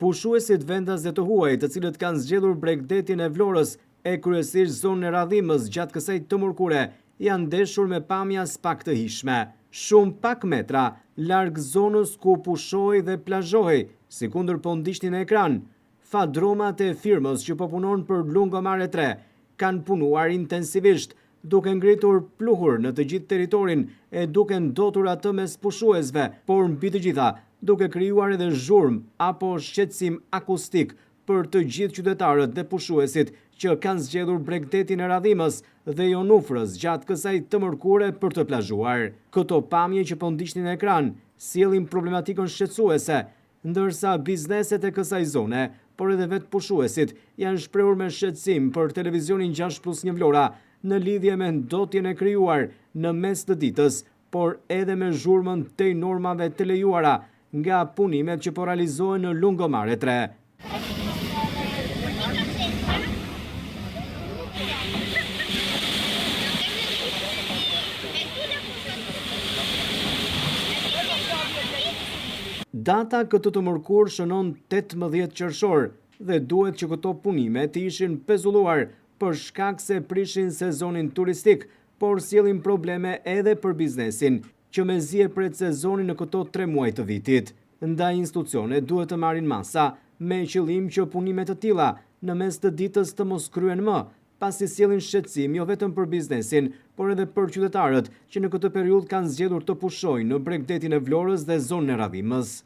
Pushuesit vendas dhe të huaj, të cilët kanë zgjedhur Bregdetin e Vlorës e kryesisht zonën e Radhimës gjatë kësaj të mërkure, janë ndeshur me pamja s'pak të hishme. Shumë pak metra, larg zonës ku pushoi dhe plazhoi, sikundër po ndiqnin në ekran. Fadromat e firmës që po punon për Lungomare 3 kanë punuar intensivisht, duke ngritur pluhur në të gjithë territorin e duke ndotur atë mes pushuesve, por mbi të gjitha, duke krijuar edhe zhurmë apo shqetësim akustik për të gjithë qytetarët dhe pushuesit që kanë zgjedhur Bregdetin e Radhimës dhe jo Nufrës gjatë kësaj të mërkure për të plazhuar. Këto pamje që po ndiqnin në ekran sjellin problematikën shqetësuese, ndërsa bizneset e kësaj zone, por edhe vetë pushuesit, janë shprehur me shqetësim për televizionin 6+1 Vlora në lidhje me ndotjen e krijuar në mes të ditës, por edhe me zhurmën tej normave të lejuara nga punimet që po realizohen në Lungomare 3. Data këtë të mërkur shënon 18 qershor dhe duhet që këto punime të ishin pezulluar për shkak se prishin sezonin turistik, por sjellin probleme edhe për biznesin që mezi e pret sezonin në këto 3 muaj të vitit. Ndaj institucionet duhet të marrin masa me qëllim që punime të tilla në mes të ditës të mos kryen më, pasi sjellin shqetësim jo vetëm për biznesin, por edhe për qytetarët që në këtë periudhë kanë zgjedhur të pushojnë në Bregdetin e Vlorës dhe zonën e Radhimës.